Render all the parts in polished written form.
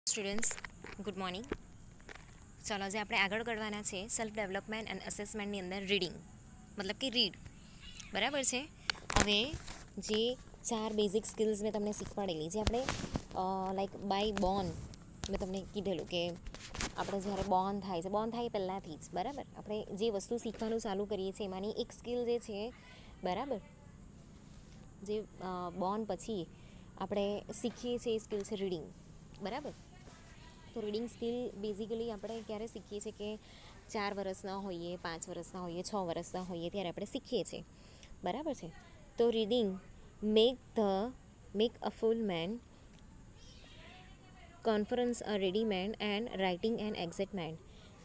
Students good morning. ચાલો આજે આપણે આગળ કરવાના છે સેલ્ફ ડેવલપમેન્ટ એન્ડ અસેસમેન્ટની અંદર રીડિંગ, મતલબ કે રીડ. બરાબર છે. હવે જે 4 બેઝિક સ્કિલ્સ મેં તમને શીખવાડેલી, જે આપણે લાઈક બાય બોર્ન મેં તમને કીધેલું કે આપણે જ્યારે બોર્ન થાય પહેલાંથી જ, બરાબર, આપણે જે વસ્તુ શીખવાનું ચાલુ કરીએ છીએ એમાંની એક સ્કિલ જે છે, બરાબર, જે બોર્ન પછી આપણે શીખીએ છીએ એ સ્કિલ છે રીડિંગ. બરાબર. તો રીડિંગ સ્કિલ બેઝિકલી આપણે ક્યારે શીખીએ છીએ કે 4 વર્ષના હોઈએ, 5 વર્ષના હોઈએ, 6 વર્ષના હોઈએ ત્યારે આપણે શીખીએ છીએ. બરાબર છે. તો reading make a full man, conference a ready man and writing an exact man.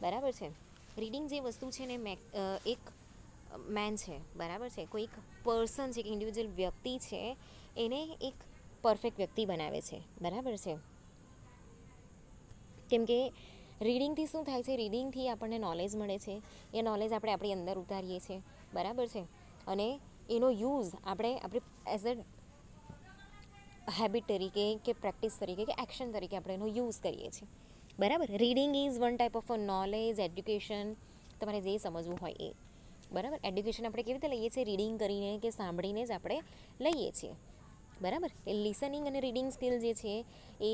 બરાબર છે. રીડિંગ જે વસ્તુ છે ને એક મેન છે, બરાબર છે, કોઈ એક પર્સન છે કે ઇન્ડિવિજ્યુઅલ વ્યક્તિ છે, એને એક પરફેક્ટ વ્યક્તિ બનાવે છે. બરાબર છે. કેમ કે રીડિંગથી શું થાય છે, રીડિંગથી આપણને નોલેજ મળે છે. એ નોલેજ આપણે આપણી અંદર ઉતારીએ છીએ. બરાબર છે. અને એનો યુઝ આપણે એઝ અ હેબિટ તરીકે કે પ્રેક્ટિસ તરીકે કે એક્શન તરીકે આપણે એનો યુઝ કરીએ છીએ. બરાબર. Reading is one type of a knowledge, education, તમારે જે સમજવું હોય એ. બરાબર. એડ્યુકેશન આપણે કેવી રીતે લઈએ છીએ? રીડિંગ કરીને કે સાંભળીને જ આપણે લઈએ છીએ. બરાબર. એ લિસનિંગ અને રીડિંગ સ્કિલ જે છે એ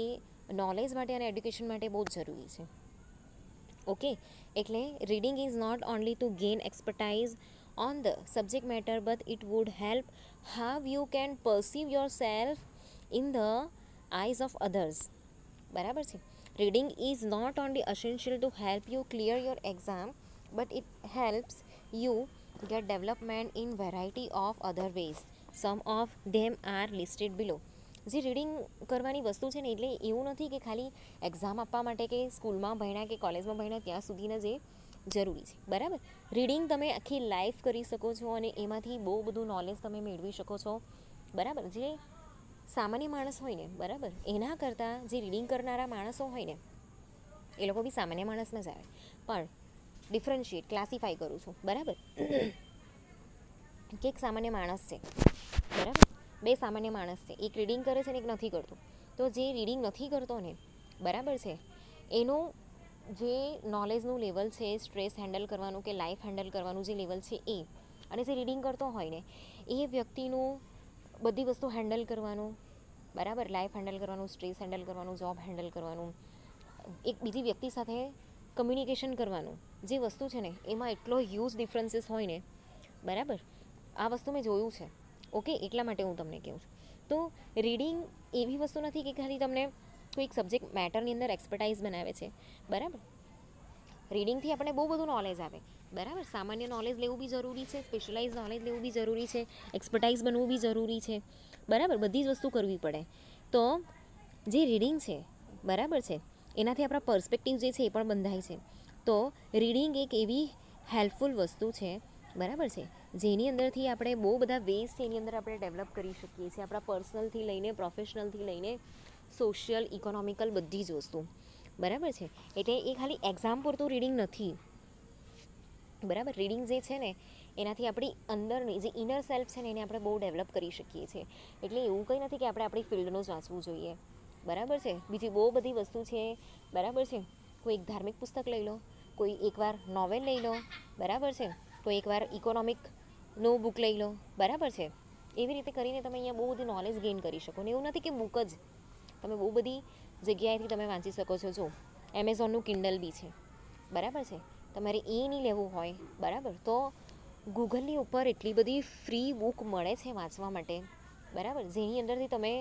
નોલેજ માટે અને એડ્યુકેશન માટે બહુ જ જરૂરી છે. ઓકે. એટલે reading is not only to gain expertise on the subject matter, but it would help how you can perceive yourself in the eyes of others. બરાબર છે. Reading is not only essential to help you clear your exam, but it helps you get development in variety of other ways. Some of them are listed below. જે reading કરવાની વસ્તુ છે ને, એટલે એવું નથી કે ખાલી એક્ઝામ આપવા માટે કે સ્કૂલમાં ભણ્યા કે કોલેજમાં ભણ્યા ત્યાં સુધીના જે જરૂરી છે. બરાબર. રીડિંગ તમે આખી લાઈફ કરી શકો છો અને એમાંથી બહુ બધું નોલેજ તમે મેળવી શકો છો. બરાબર. જે સામાન્ય માણસ હોય ને, બરાબર, એના કરતાં જે રીડિંગ કરનારા માણસો હોય ને, એ લોકો બી સામાન્ય માણસમાં જ આવે, પણ ડિફરન્શિએટ ક્લાસિફાઈ કરું છું. બરાબર. કે એક સામાન્ય માણસ છે, બરાબર, બે સામાન્ય માણસ છે, એક રીડિંગ કરે છે ને એક નથી કરતો. તો જે રીડિંગ નથી કરતો ને, બરાબર છે, એનું જે નોલેજનું લેવલ છે, સ્ટ્રેસ હેન્ડલ કરવાનું કે લાઈફ હેન્ડલ કરવાનું જે લેવલ છે એ, અને જે રીડિંગ કરતો હોય ને એ વ્યક્તિનું બધી વસ્તુ હેન્ડલ કરવાનું, બરાબર, લાઈફ હેન્ડલ કરવાનું, સ્ટ્રેસ હેન્ડલ કરવાનું, જોબ હેન્ડલ કરવાનું, એક બીજી વ્યક્તિ સાથે કમ્યુનિકેશન કરવાનું, જે વસ્તુ છે ને એમાં એટલો હ્યુજ ડિફરન્સીસ હોય ને. બરાબર. આ વસ્તુ મેં જોયું છે. ઓકે. એટલા માટે હું તમને કહું છું. તો રીડિંગ એવી વસ્તુ નથી કે ખાલી તમને કોઈક સબ્જેક્ટ મેટરની અંદર એક્સપર્ટાઇઝ બનાવે છે. બરાબર. રીડિંગથી આપણે બહુ બધું નોલેજ આવે. બરાબર. સામાન્ય નોલેજ લેવું બી જરૂરી છે, સ્પેશિયલાઇઝ નોલેજ લેવું બી જરૂરી છે, એક્સપર્ટાઇઝ બનવું બી જરૂરી છે. બરાબર. બધી જ વસ્તુ કરવી પડે. તો જે રીડિંગ છે, બરાબર છે, એનાથી આપણા પર્સપેક્ટિવ જે છે એ પણ બંધાય છે. તો રીડિંગ એક એવી હેલ્પફુલ વસ્તુ છે, બરાબર છે, જેની અંદરથી આપણે બહુ બધા વેઝ છે એની અંદર આપણે ડેવલપ કરી શકીએ છીએ, આપણા પર્સનલથી લઈને પ્રોફેશનલથી લઈને સોશિયલ, ઇકોનોમિકલ, બધી જ વસ્તુ. બરાબર છે. એટલે એ ખાલી એક્ઝામ પૂરતું રીડિંગ નથી. બરાબર. રીડિંગ જે છે ને એનાથી આપણી અંદરની જે ઇનર સેલ્ફ છે ને એને આપણે બહુ ડેવલપ કરી શકીએ છીએ. એટલે એવું કંઈ નથી કે આપણે આપણી ફિલ્ડનું જ વાંચવું જોઈએ. બરાબર છે. બીજી બહુ બધી વસ્તુ છે. બરાબર છે. કોઈ એક ધાર્મિક પુસ્તક લઈ લો, કોઈ એકવાર નોવેલ લઈ લો, બરાબર છે, કોઈ એકવાર ઇકોનોમિકનું બુક લઈ લો, બરાબર છે. એવી રીતે કરીને તમે અહીંયા બહુ બધી નોલેજ ગેઇન કરી શકો. ને એવું નથી કે બુક જ, તમે બહુ બધી જગ્યાએથી તમે વાંચી શકો છો. જો એમેઝોનનું કિન્ડલ બી છે, બરાબર છે. તમારે એ નહીં લેવું હોય, બરાબર, તો ગૂગલની ઉપર એટલી બધી ફ્રી બુક મળે છે વાંચવા માટે, બરાબર, જેની અંદરથી તમે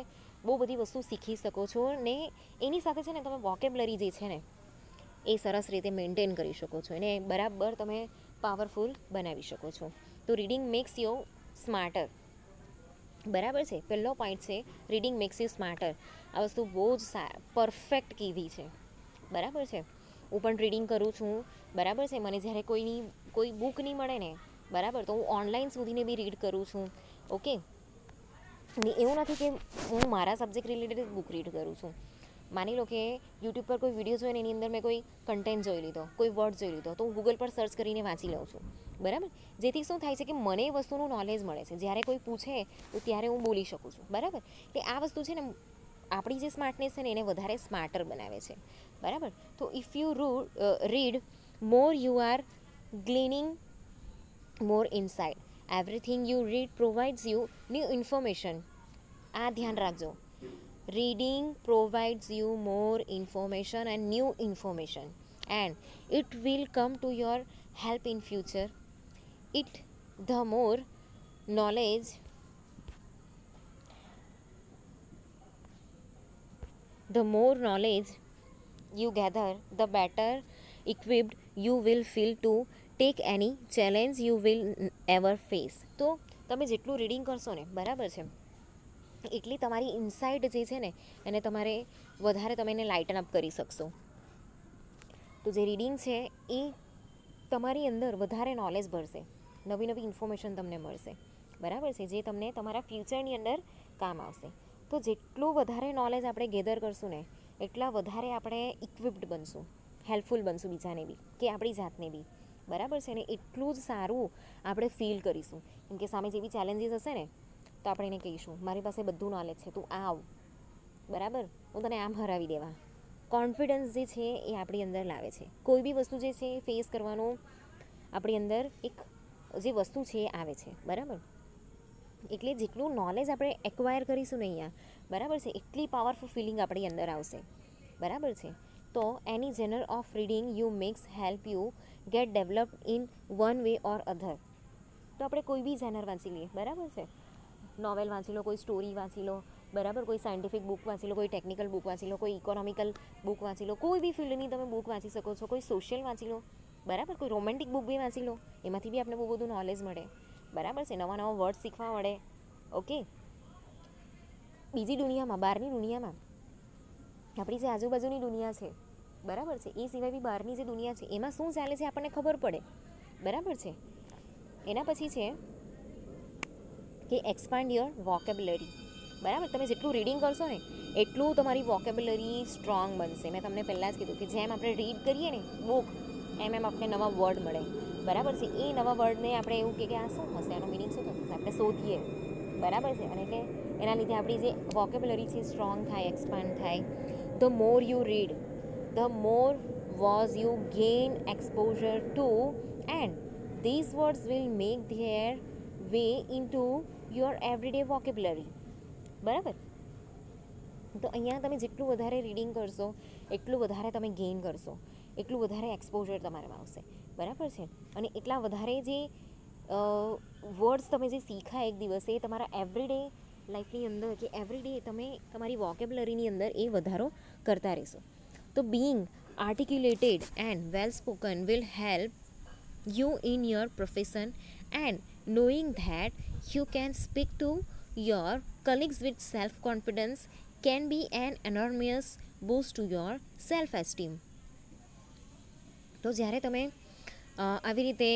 બહુ બધી વસ્તુ શીખી શકો છો. ને એની સાથે છે ને તમે વોકેબ્લરી જે છે ને એ સરસ રીતે મેન્ટેન કરી શકો છો, એને બરાબર તમે પાવરફુલ બનાવી શકો છો. તો રીડિંગ મેક્સ યુ સ્માર્ટર. બરાબર છે. પહેલો પોઈન્ટ છે રીડિંગ મેક્સ યુ સ્માર્ટર. આ વસ્તુ બહુ જ પરફેક્ટ કીધી છે. બરાબર છે. હું પણ રીડિંગ કરું છું. બરાબર છે. મને જ્યારે કોઈ બુક નહીં મળે ને, બરાબર, તો હું ઓનલાઈન સુધીને બી રીડ કરું છું. ઓકે. એવું નથી કે હું મારા સબ્જેક્ટ રિલેટેડ બુક રીડ કરું છું. માની લો કે યુટ્યુબ પર કોઈ વિડીયો જોઈને એની અંદર મેં કોઈ કન્ટેન્ટ જોઈ લીધો, કોઈ વર્ડ જોઈ લીધો, તો હું ગૂગલ પર સર્ચ કરીને વાંચી લઉં છું. બરાબર. જેથી શું થાય છે કે મને એ વસ્તુનું નોલેજ મળે છે. જ્યારે કોઈ પૂછે તો ત્યારે હું બોલી શકું છું. બરાબર. એટલે આ વસ્તુ છે ને આપણી જે સ્માર્ટનેસ છે ને એને વધારે સ્માર્ટર બનાવે છે, બરાબર. તો if you read more you are gleaning more inside. Everything you read provides you new information. આ ધ્યાન રાખજો. Reading provides you more information and new information, and it will come to your help in future. It the more knowledge you gather, the better equipped you will feel to take any challenge you will ever face. તો તમે જેટલું reading કરશો ને, બરાબર છે, એટલી તમારી insight જે છે ને એને તમારે વધારે તમે એને લાઇટન અપ કરી શકશો. તો જે રીડિંગ છે એ તમારી અંદર વધારે નોલેજ ભરશે, નવી નવી ઇન્ફોર્મેશન તમને મળશે, બરાબર છે, જે તમને તમારા ફ્યુચરની અંદર કામ આવશે. તો જેટલું વધારે નોલેજ આપણે ગેધર કરશું ને એટલા વધારે આપણે ઇક્વિપ્ડ બનશું, હેલ્પફુલ બનશું બીજાને બી કે આપણી જાતને બી, બરાબર છે ને. એટલું જ સારું આપણે ફીલ કરીશું. કેમ કે સામે જેવી ચેલેન્જીસ હશે ને તો આપણે એને કહીશું મારી પાસે બધું નોલેજ છે, તું આવ, બરાબર, હું તને આમ હરાવી દેવા. કોન્ફિડન્સ જે છે એ આપણી અંદર લાવે છે. કોઈ બી વસ્તુ જે છે એ ફેસ કરવાનો આપણી અંદર એક જે વસ્તુ છે એ આવે છે, બરાબર. એટલે જેટલું નોલેજ આપણે એક્વાયર કરીશું ને અહીંયા, બરાબર છે, એટલી પાવરફુલ ફિલિંગ આપણી અંદર આવશે, બરાબર છે. તો any genre of reading you makes help you get developed in one way or other. તો આપણે કોઈ બી જેનર વાંચી લઈએ, બરાબર છે, નોવેલ વાંચી લો, કોઈ સ્ટોરી વાંચી લો, બરાબર, કોઈ સાયન્ટિફિક બુક વાંચી લો, કોઈ ટેકનિકલ બુક વાંચી લો, કોઈ ઇકોનોમિકલ બુક વાંચી લો, કોઈ બી ફિલ્ડની તમે બુક વાંચી શકો છો, કોઈ સોશિયલ વાંચી લો, બરાબર, કોઈ રોમેન્ટિક બુક બી વાંચી લો, એમાંથી બી આપણે બહુ બધું નોલેજ મળે, બરાબર છે, નવા નવા વર્ડ શીખવા મળે. ઓકે, બીજી દુનિયામાં, બહારની દુનિયામાં, આપણી જે આજુબાજુની દુનિયા છે, બરાબર છે, એ સિવાય બી બહારની જે દુનિયા છે એમાં શું ચાલે છે આપણને ખબર પડે, બરાબર છે. એના પછી છે કે એક્સપાન્ડ યોર વોકેબ્યુલરી, બરાબર. તમે જેટલું રીડિંગ કરશો ને એટલું તમારી વોકેબ્યુલરી સ્ટ્રોંગ બનશે. મેં તમને પહેલાં જ કીધું કે જેમ આપણે રીડ કરીએ ને બુક એમ આપણને નવા વર્ડ મળે, બરાબર છે. એ નવા વર્ડને આપણે એવું કે આ શું થશે, આનો મિનિંગ શું થશે, આપણે શોધીએ, બરાબર છે. અને એટલે એના લીધે આપણી જે વોકેબ્યુલરી છે સ્ટ્રોંગ થાય, એક્સપાન્ડ થાય. The more you read, the more was you gain exposure to, and these words will make their way into your everyday vocabulary, બરાબર. તો અહીંયા તમે જેટલું વધારે રીડિંગ કરશો એટલું વધારે તમે ગેઇન કરશો, એટલું વધારે એક્સપોઝર તમારામાં આવશે, બરાબર છે. અને એટલા વધારે જે વર્ડ્સ તમે જે શીખા એક દિવસે એ તમારા એવરીડે લાઈફની અંદર કે એવરીડે તમે તમારી વોકેબ્યુલરીની અંદર એ વધારો કરતા રહેશો. તો being આર્ટિક્યુલેટેડ and well spoken will help you in your profession, and knowing that you can speak to your colleagues with self-confidence can be an enormous boost to your self-esteem. તો જ્યારે તમે આવી રીતે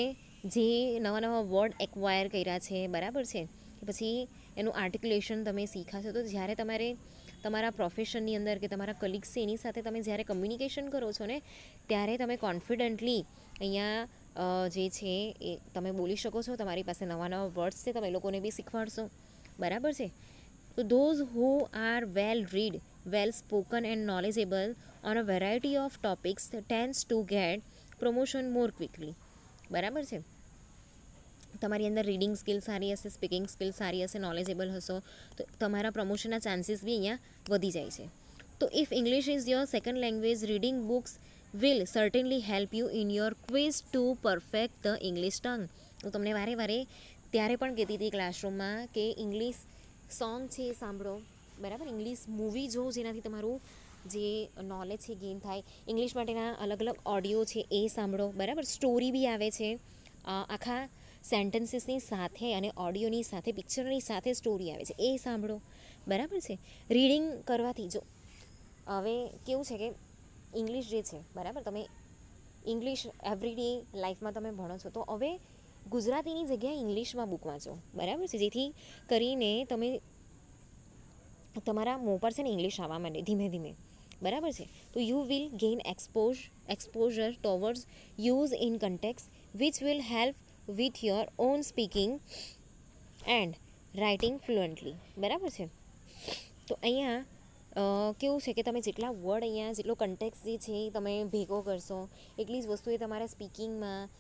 જે નવા નવા વર્ડ એક્વાયર કર્યા છે, બરાબર છે, પછી એનું આર્ટિક્યુલેશન તમે શીખ્યા છો, તો જ્યારે તમારે તમારા પ્રોફેશનની અંદર કે તમારા કલીગ્સ છે એની સાથે તમે જ્યારે કમ્યુનિકેશન કરો છો ને ત્યારે તમે કોન્ફિડન્ટલી અહીંયા જે છે એ તમે બોલી શકો છો. તમારી પાસે નવા નવા વર્ડ્સ છે, તમે લોકોને બી શીખવાડશો, બરાબર છે. તો those who are well read, well spoken and knowledgeable on a variety of topics tends to gate promotion more quickly, બરાબર છે. તમારી અંદર રીડિંગ સ્કિલ સારી હશે, સ્પીકિંગ સ્કિલ સારી હશે, નોલેજેબલ હશો તો તમારા પ્રમોશનના ચાન્સીસ બી અહીંયા વધી જાય છે. તો if English is your second language, reading books will certainly help you in your quest to perfect the English tongue. હું તમને વારે વારે ત્યારે પણ કહેતી હતી ક્લાસરૂમમાં કે ઇંગ્લિશ સોંગ છે એ સાંભળો, બરાબર, ઇંગ્લિશ મૂવી જો જેનાથી તમારું જે નોલેજ છે ગેઇન થાય, ઇંગ્લિશ માટેના અલગ અલગ ઓડિયો છે એ સાંભળો, બરાબર. સ્ટોરી બી આવે છે આખા સેન્ટેન્સીસની સાથે અને ઓડિયોની સાથે, પિક્ચરની સાથે સ્ટોરી આવે છે એ સાંભળો, બરાબર છે. રીડિંગ કરવાથી જો હવે કેવું છે કે ઇંગ્લિશ જે છે, બરાબર, તમે ઇંગ્લિશ એવરીડે લાઈફમાં તમે ભણો છો તો હવે ગુજરાતીની જગ્યાએ ઇંગ્લિશમાં બુક વાંચો, બરાબર છે, જેથી કરીને તમે તમારા મોં પર છે ને ઇંગ્લિશ આવવા માંડે ધીમે ધીમે, બરાબર છે. તો you will gain exposure towards use in કન્ટેક્સ which will help with your own speaking and writing fluently, બરાબર છે. તો અહીંયા કેવું છે કે તમે જેટલા વર્ડ અહીંયા જેટલો કન્ટેક્સ જે છે એ તમે ભેગો કરશો એટલી જ વસ્તુ એ તમારા સ્પીકિંગમાં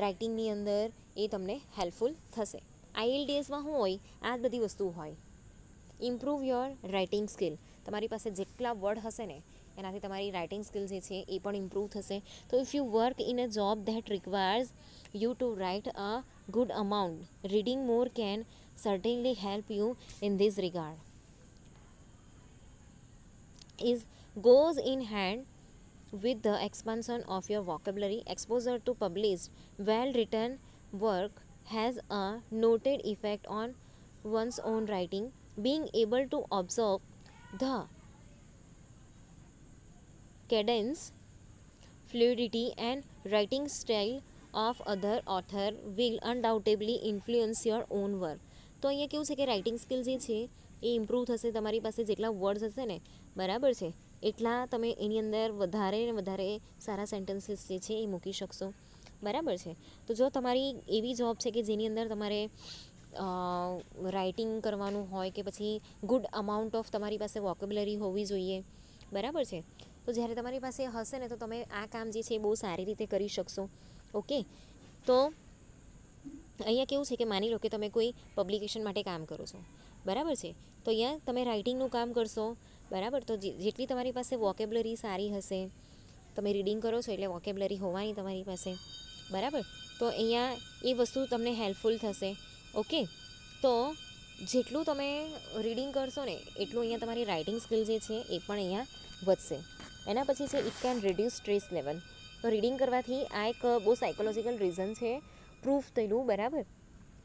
રાઇટિંગની અંદર એ તમને હેલ્પફુલ થશે. IELTSમાં શું હોય? આ જ બધી વસ્તુ હોય. Improve your writing skill. તમારી પાસે જેટલા વર્ડ હશે ને એનાથી તમારી રાઇટિંગ સ્કિલ જે છે એ પણ ઇમ્પ્રૂવ થશે. તો if you work in a job that requires you to write a good amount, reading more can certainly help you in this regard. Is goes in hand with the expansion of your vocabulary. Exposure to published well written work has a noted effect on one's own writing. Being able to observe the cadence, fluidity and writing style of other author will undoubtedly influence your own work. તો અહીંયા કેવું છે કે writing skill જે છે એ improve થશે. તમારી પાસે જેટલા વર્ડ્સ હશે ને બરાબર છે એટલા તમે એની અંદર વધારે ને વધારે સારા સેન્ટેન્સીસ જે છે એ મૂકી શકશો. બરાબર છે. તો જો તમારી એવી જોબ છે કે જેની અંદર તમારે રાઇટિંગ કરવાનું હોય કે પછી ગુડ અમાઉન્ટ ઓફ તમારી પાસે વોકેબ્યુલરી હોવી જોઈએ. બરાબર છે. તો જ્યારે તમારી પાસે હશે ને તો તમે આ કામ જે છે એ બહુ સારી રીતે કરી શકશો. ઓકે. તો અહીંયા કેવું છે કે માની લો કે તમે કોઈ પબ્લિકેશન માટે કામ કરો છો. બરાબર છે. તો અહીંયા તમે રાઇટિંગનું કામ કરશો. બરાબર. તો જેટલી તમારી પાસે વોકેબ્યુલરી સારી હશે, તમે રીડિંગ કરો છો એટલે વોકેબ્યુલરી હોવાની તમારી પાસે. બરાબર. તો અહીંયા એ વસ્તુ તમને હેલ્પફુલ થશે. ઓકે. તો જેટલું તમે રીડિંગ કરશો ને એટલું અહીંયા તમારી રાઇટિંગ સ્કિલ જે છે એ પણ અહીંયા વધશે. એના પછી છે it can reduce stress level. તો રીડિંગ કરવાથી આ એક બહુ સાયકોલોજીકલ રીઝન છે, પ્રૂફ થયેલું. બરાબર.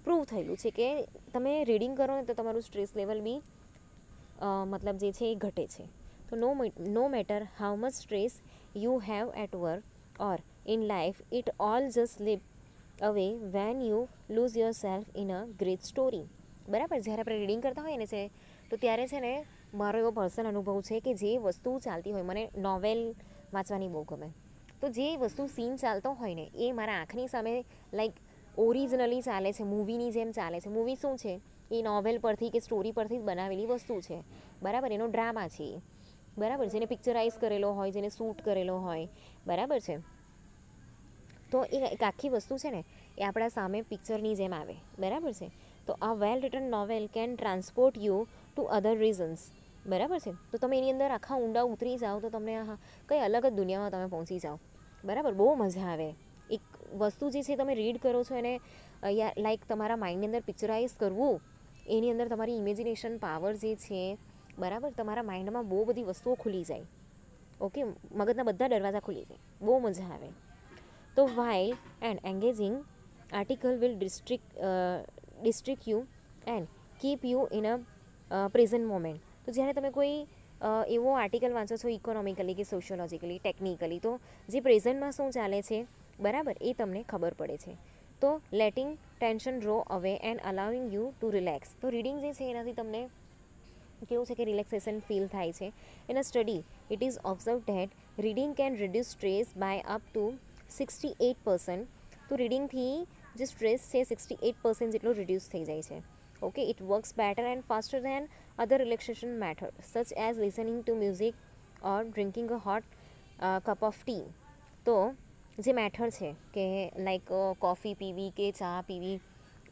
પ્રૂવ થયેલું છે કે તમે રીડિંગ કરો ને તો તમારું સ્ટ્રેસ લેવલ બી મતલબ જે છે એ ઘટે છે. તો no matter how much stress you have at work or in life, it all just slip away when you lose yourself in a great story. બરાબર. જ્યારે આપણે રીડિંગ કરતા હોઈએ ને છે તો ત્યારે છે ને મારો એવો પર્સનલ અનુભવ છે કે જે વસ્તુ ચાલતી હોય, મને નોવેલ વાંચવાની બહુ ગમે. તો જે વસ્તુ સીન ચાલતો હોય ને એ મારા આંખની સામે લાઈક ઓરિજિનલી ચાલે છે, મૂવીની જેમ ચાલે છે. મૂવી શું છે? એ નોવેલ પરથી કે સ્ટોરી પરથી જ બનાવેલી વસ્તુ છે. બરાબર. એનો ડ્રામા છે. બરાબર. જેને પિક્ચરાઇઝ કરેલો હોય, જેને શૂટ કરેલો હોય. બરાબર છે. તો એ એક આખી વસ્તુ છે ને એ આપણા સામે પિક્ચરની જેમ આવે. બરાબર છે. તો આ well written novel can transport you to other reasons. બરાબર છે. તો તમે એની અંદર આખા ઊંડા ઉતરી જાઓ તો તમને કંઈ અલગ જ દુનિયામાં તમે પહોંચી જાઓ. બરાબર. બહુ મજા આવે. એક વસ્તુ જે છે તમે રીડ કરો છો એને લાઈક તમારા માઇન્ડની અંદર પિક્ચરાઇઝ કરવું, એની અંદર તમારી ઇમેજિનેશન પાવર જે છે, બરાબર, તમારા માઇન્ડમાં બહુ બધી વસ્તુઓ ખુલી જાય. ઓકે. મગજના બધા દરવાજા ખુલી જાય. બહુ મજા આવે. તો while an engaging article will distract you and keep you in a present moment. તો જ્યારે તમે કોઈ એવો આર્ટિકલ વાંચો છો ઇકોનોમિકલી કે સોશિયોલોજીકલી, ટેકનિકલી, તો જે પ્રેઝન્ટમાં શું ચાલે છે, બરાબર, એ તમને ખબર પડે છે. તો લેટિંગ ટેન્શન રો અવે એન્ડ અલાઉિંગ યુ ટુ રિલેક્સ. તો રીડિંગ જે છે એનાથી તમને કેવું છે કે રિલેક્સેશન ફીલ થાય છે. In a study it is observe that reading can reduce stress by up to 68%. તો રીડિંગથી જે સ્ટ્રેસ છે 68% જેટલો રિડ્યુસ થઈ જાય છે. Okay. It works better and faster than other relaxation method such as listening to music or drinking a hot cup of tea. તો જે method છે કે લાઈક કોફી પીવી કે ચા પીવી,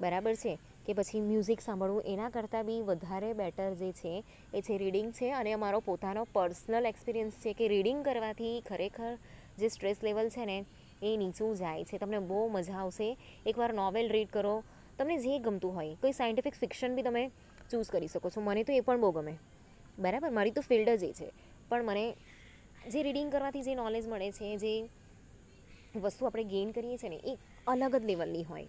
બરાબર છે, કે પછી મ્યુઝિક સાંભળવું, એના કરતાં બી વધારે બેટર જે છે એ છે રીડિંગ છે. અને અમારો પોતાનો પર્સનલ એક્સપિરિયન્સ છે કે રીડિંગ કરવાથી ખરેખર જે સ્ટ્રેસ લેવલ છે ને એ નીચું જાય છે. તમને બહુ મજા આવશે. એકવાર નોવેલ રીડ કરો, તમને જે ગમતું હોય, કોઈ સાયન્ટિફિક ફિક્શન બી તમે ચૂઝ કરી શકો છો. મને તો એ પણ બહુ ગમે. બરાબર. મારી તો ફિલ્ડ જ એ છે. પણ મને જે રીડિંગ કરવાથી જે નોલેજ મળે છે, જે વસ્તુ આપણે ગેઇન કરીએ છીએ ને એ અલગ જ લેવલની હોય.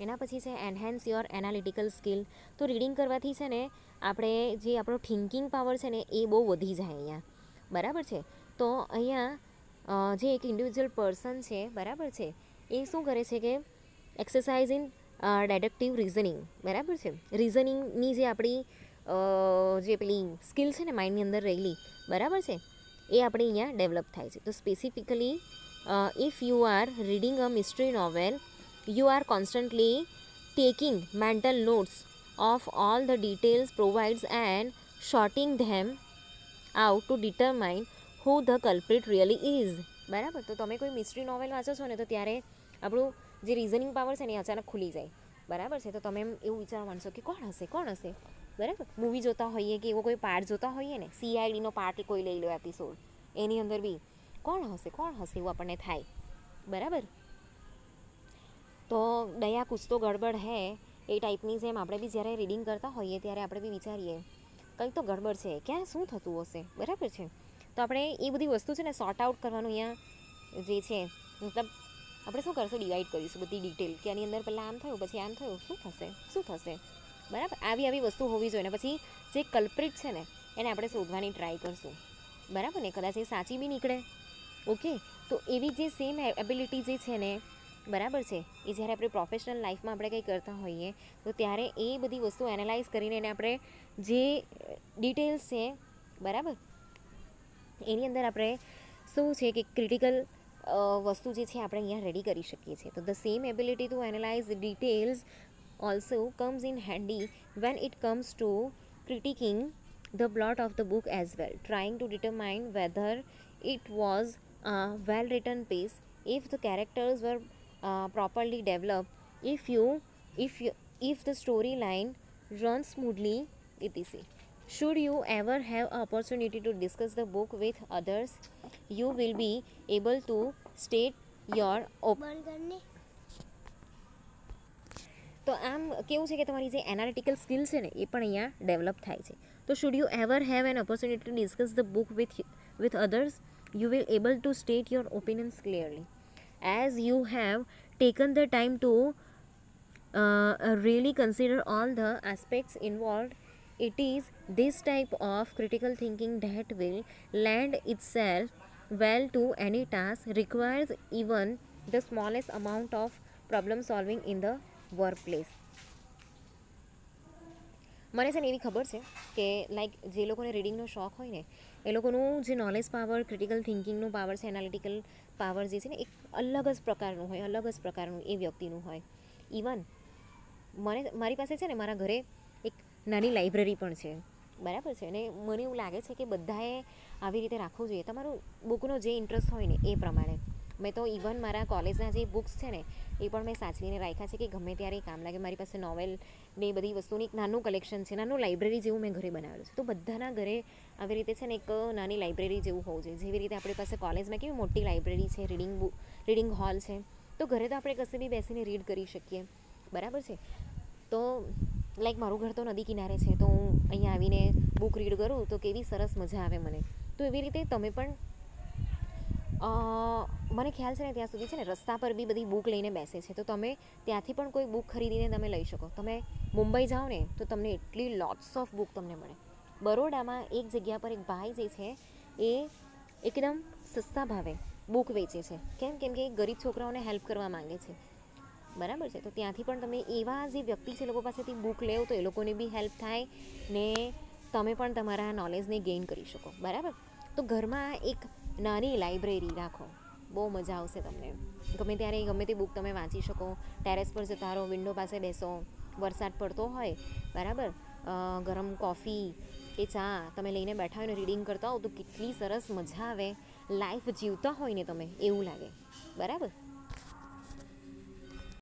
એના પછી છે એનહેન્સ યોર એનાલિટિકલ સ્કિલ. તો રીડિંગ કરવાથી છે ને આપણે જે આપણો થિંકિંગ પાવર છે ને એ બહુ વધી જાય અહીંયા. બરાબર છે. તો અહીંયા જે એક ઇન્ડિવિજ્યુઅલ પર્સન છે, બરાબર છે, એ શું કરે છે કે એક્સરસાઇઝ ઇન ડેડક્ટિવ રિઝનિંગ. બરાબર છે. રિઝનિંગની જે આપણી જે પેલી સ્કિલ છે ને માઇન્ડની અંદર રહેલી, બરાબર છે, એ આપણે અહીંયા ડેવલપ થાય છે. તો specifically if you are reading a mystery novel, you are constantly taking mental notes of all the details provides and shorting them out to determine who the culprit really is. બરાબર, તો તમે કોઈ mystery novel વાંચો છો ને તો ત્યારે આપણું જે રિઝનિંગ પાવર છે ને એ અચાનક ખુલી જાય. બરાબર છે, તો તમે એમ એવું વિચારવા માંડશો કે કોણ હશે કોણ હશે. બરાબર, મૂવી જોતા હોઈએ કે એવો કોઈ પાર્ટ જોતા હોઈએ ને, CIDનો પાર્ટ કોઈ લઈ લો એપિસોડ, એની અંદર બી કોણ હશે એવું આપણને થાય. બરાબર, તો દયા કુછ તો ગડબડ હે એ ટાઈપની જેમ આપણે બી જ્યારે રીડિંગ કરતા હોઈએ ત્યારે આપણે બી વિચારીએ કંઈક તો ગડબડ છે, ક્યાં શું થતું હશે. બરાબર છે, તો આપણે એ બધી વસ્તુ છે ને સોર્ટ આઉટ કરવાનું અહીંયા જે છે, મતલબ આપણે શું કરશું, ડિવાઈડ કરીશું બધી ડિટેલ કે આની અંદર પહેલાં આમ થયું પછી આમ થયું, શું થશે. બરાબર, આવી વસ્તુ હોવી જોઈએ. ને પછી જે કલ્પ્રિટ છે ને એને આપણે શોધવાની ટ્રાય કરશું. બરાબર ને, કદાચ એ સાચી બી નીકળે. ઓકે, તો એવી જે સેમ એબિલિટી જે છે ને, બરાબર છે, એ જ્યારે આપણે પ્રોફેશનલ લાઈફમાં આપણે કંઈ કરતા હોઈએ તો ત્યારે એ બધી વસ્તુ એનાલાઇઝ કરીને એને આપણે જે ડિટેલ્સ છે, બરાબર, એની અંદર આપણે શું છે કે ક્રિટિકલ વસ્તુ જે છે આપણે અહીંયા રેડી કરી શકીએ છીએ. તો the same ability to analyse details also comes in handy when it comes to critiquing the plot of the book as well, trying to determine whether it was a well written piece, if the characters were properly developed, if the storyline runs smoothly, etc. Should you ever have an opportunity to discuss the book with others, you will be able to state your તો આમ કેવું છે કે તમારી જે analytical skill છે ને એ પણ અહીંયા ડેવલપ થાય છે. તો should you ever have an opportunity to discuss the book with others, you will able to state your opinions clearly. As you have taken the time to really consider all the aspects involved, it is this type of critical thinking that will lend itself well to any task, requires even the smallest amount of problem solving in the workplace. મને છે ને એવી ખબર છે કે like જે લોકોને રીડિંગનો શોખ હોય ને એ લોકોનું જે નોલેજ પાવર, ક્રિટિકલ થિંકિંગનું પાવર છે, એનાલિટિકલ પાવર જે છે ને એક અલગ જ પ્રકારનું એ વ્યક્તિનું હોય. ઇવન મારી પાસે છે ને મારા ઘરે એક નાની લાઇબ્રેરી પણ છે. બરાબર છે, અને મને એવું લાગે છે કે બધાએ આવી રીતે રાખવું જોઈએ. તમારું બુકનો જે ઇન્ટરેસ્ટ હોય ને એ પ્રમાણે. મેં તો ઇવન મારા કોલેજના જે બુક્સ છે ને એ પણ મેં સાચવીને રાખ્યા છે કે ગમે ત્યારે કામ લાગે. મારી પાસે નોવેલ ને બધી વસ્તુની એક નાનું કલેક્શન છે, નાનું લાઇબ્રેરી જેવું મેં ઘરે બનાવેલું છે. તો બધાના ઘરે આવી રીતે છે ને એક નાની લાઇબ્રેરી જેવું હોવું જોઈએ. જેવી રીતે આપણી પાસે કોલેજમાં કેવી મોટી લાઇબ્રેરી છે, રીડિંગ હોલ છે, તો ઘરે તો આપણે કશે બી બેસીને રીડ કરી શકીએ. બરાબર છે, તો લાઈક મારું ઘર તો નદી કિનારે છે, તો હું અહીંયા આવીને બુક રીડ કરું તો કેવી સરસ મજા આવે મને. તો એવી રીતે તમે પણ મને ખ્યાલ છે ને ત્યાં સુધી છે ને રસ્તા પર બી બધી બુક લઈને બેસે છે, તો તમે ત્યાંથી પણ કોઈ બુક ખરીદીને તમે લઈ શકો. તમે મુંબઈ જાઓ ને તો તમને એટલી લોટ્સ ઓફ બુક તમને મળે. બરોડામાં એક જગ્યા પર એક ભાઈ જે છે એ એકદમ સસ્તા ભાવે બુક વેચે છે. કેમ કે ગરીબ છોકરાઓને હેલ્પ કરવા માંગે છે. બરાબર છે, તો ત્યાંથી પણ તમે એવા જે વ્યક્તિ છે લોકો પાસેથી બુક લેવો તો એ લોકોને બી હેલ્પ થાય ને તમે પણ તમારા નોલેજને ગેઇન કરી શકો. બરાબર, તો ઘરમાં એક નાની લાઇબ્રેરી રાખો, બહુ મજા આવશે તમને. ગમે ત્યારે ગમે તે બુક તમે વાંચી શકો. ટેરેસ પર જતા રહો, વિન્ડો પાસે બેસો, વરસાદ પડતો હોય, બરાબર, ગરમ કોફી કે ચા તમે લઈને બેઠા હોય ને રીડિંગ કરતા હો તો કેટલી સરસ મજા આવે. લાઈફ જીવતા હોય ને તમે એવું લાગે. બરાબર.